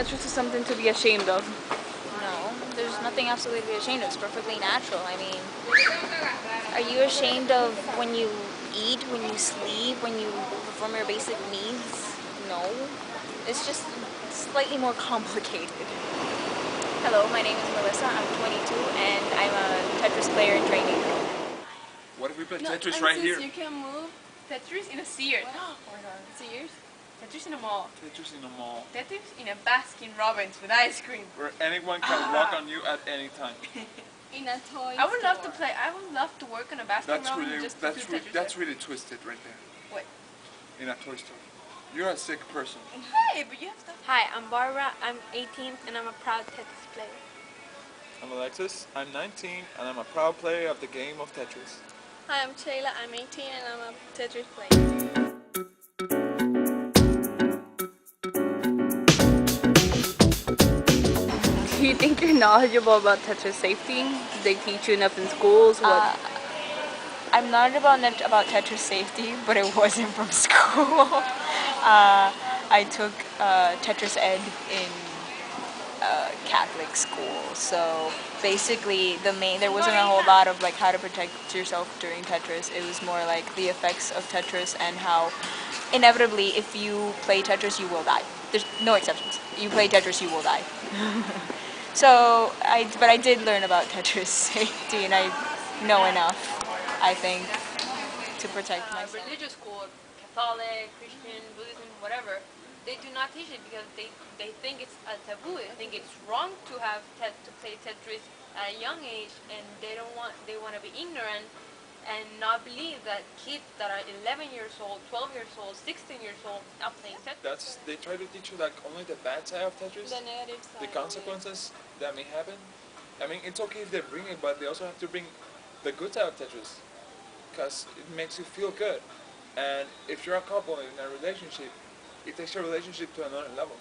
Tetris is something to be ashamed of? No, there's nothing absolutely to be ashamed of. It's perfectly natural. I mean, are you ashamed of when you eat, when you sleep, when you perform your basic needs? No. It's just slightly more complicated. Hello, my name is Melissa. I'm 22 and I'm a Tetris player in training. What if we play Tetris right here? You can move Tetris in a Sears. Oh my god. Sears? Tetris in a mall. Tetris in a mall. Tetris in a Baskin Robbins with ice cream. Where anyone can walk on you at any time. In a toy I would love to play. I would love to work on a Baskin Robbins That's really twisted right there. What? In a toy store. You're a sick person. Hey, but you have stuff. Hi, I'm Barbara. I'm 18 and I'm a proud Tetris player. I'm Alexis. I'm 19 and I'm a proud player of the game of Tetris. Hi, I'm Shayla. I'm 18 and I'm a Tetris player. Do you think you're knowledgeable about Tetris safety? Do they teach you enough in schools? What? I'm not about Tetris safety, but it wasn't from school. I took Tetris Ed in Catholic school, so basically there wasn't a whole lot of like how to protect yourself during Tetris. It was more like the effects of Tetris and how inevitably if you play Tetris you will die. There's no exceptions. You play Tetris you will die. So but I did learn about Tetris safety and I know enough, I think, to protect myself. Religious school, Catholic, Christian, Buddhism, whatever, they do not teach it because they think it's a taboo. They think it's wrong to play Tetris at a young age, and they want to be ignorant and not believe that kids that are 11 years old, 12 years old, 16 years old are playing Tetris. They try to teach you like only the bad side of Tetris, The negative side. the consequences that may happen. I mean, it's okay if they bring it, but they also have to bring the good side of Tetris, because it makes you feel good. And if you're a couple in a relationship, it takes your relationship to another level,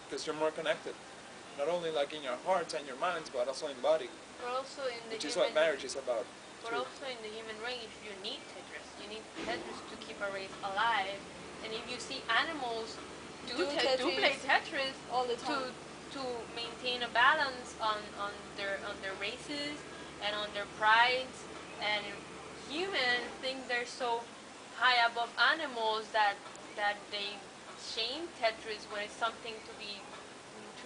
because you're more connected, not only like in your hearts and your minds, but also in body, But also in the which is what marriage is about. But also in the human race, you need Tetris. You need Tetris to keep a race alive. And if you see animals do play Tetris all the time to maintain a balance on their races and on their prides, and humans think they're so high above animals that they shame Tetris when it's something to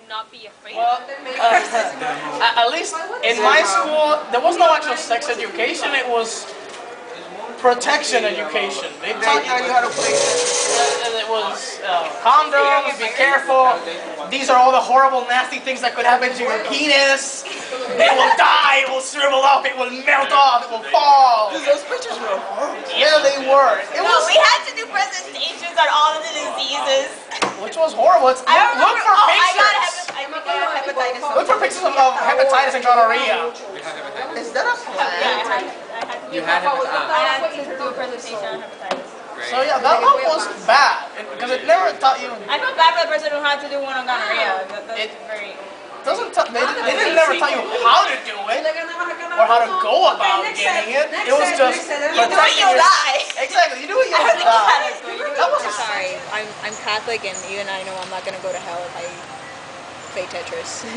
not be afraid well, of. at least in my school, there was no actual sex education. It was protection education. They taught you how to play. It was condoms, be careful. These are all the horrible, nasty things that could happen to your penis. It will die, it will shrivel up, it will melt off, it will fall. Those pictures were horrible. Yeah, they were. We had to do presentations on all of the diseases. Which was horrible. Look for pictures. I got hepatitis. Look for pictures of hepatitis and gonorrhea. Is that a plan? I had to do a presentation on hepatitis. So yeah, that one was bad because it never taught you. I feel bad for the person who had to do one on gonorrhea. It doesn't. They didn't never tell you how to do it or how to go about getting it. It was just You do it, you'll die. Exactly, you do it, you'll die. That was Sorry, I'm Catholic, and even I know I'm not gonna go to hell if I play Tetris.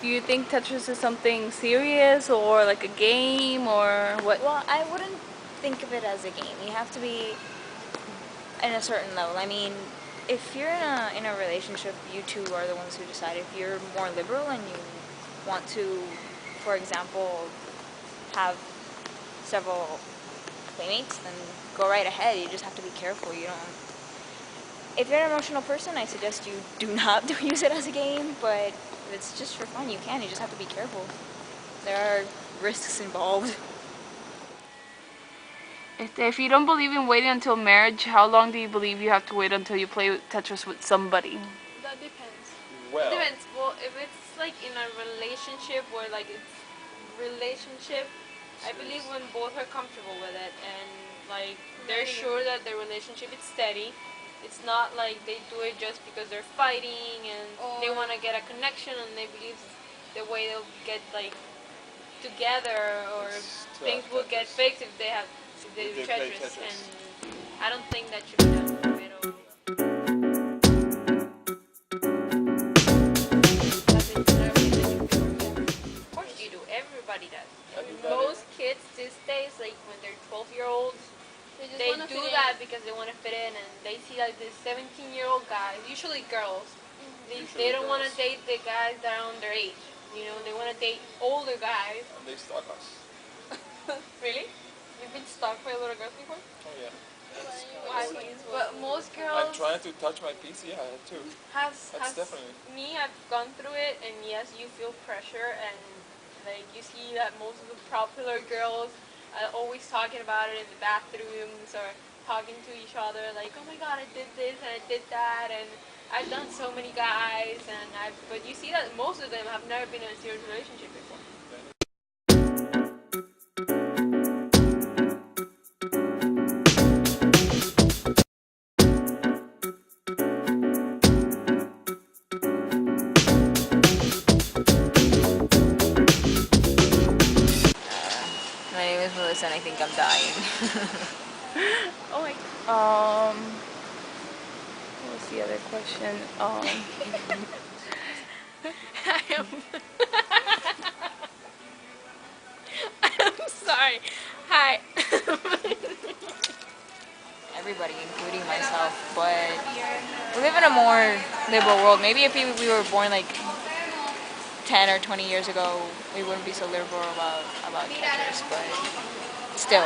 Do you think Tetris is something serious or like a game or what? Well, I wouldn't think of it as a game. You have to be in a certain level. I mean, if you're in a relationship, you two are the ones who decide. If you're more liberal and you want to, for example, have several playmates, then go right ahead. You just have to be careful. You don't. If you're an emotional person, I suggest you do not use it as a game, but if it's just for fun, you can. You just have to be careful. There are risks involved. If you don't believe in waiting until marriage, how long do you believe you have to wait until you play Tetris with somebody? That depends. Well, It depends. Well, if it's like in a relationship where like it's relationship, I believe when both are comfortable with it and like they're sure that the relationship is steady. It's not like they do it just because they're fighting and they want to get a connection and they believe the way they'll get like together or things will get fixed if they have they do They play Tetris, Tetris. and I don't think that should be done. Of course you do. Everybody does. Everybody. Most kids these days, like when they're 12-year-olds, they do that because they want to fit in, and they see like these 17-year-old guys, usually girls. They don't want to date the guys that are under age. You know, they want to date older guys. And they stalk us. Really? You've been stalked by little girls before? Oh yeah. But most I'm girls trying to touch my PC. Yeah, too. That's definitely. me. I've gone through it, and yes, you feel pressure, and like you see that most of the popular girls are always talking about it in the bathrooms or talking to each other, like, oh my god, I did this and I did that, and I've done so many guys, but you see that most of them have never been in a serious relationship before. My name is Melissa and I think I'm dying. Oh my. What's the other question? I am. I'm sorry. Hi. Everybody, including myself, but we live in a more liberal world. Maybe if we were born like 10 or 20 years ago, we wouldn't be so liberal about Tetris, but still.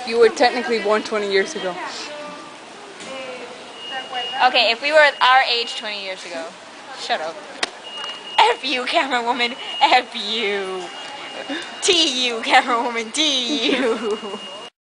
You were technically born 20 years ago. Okay, if we were our age 20 years ago, shut up. F you, camera woman. F you. T you, camera woman. T you.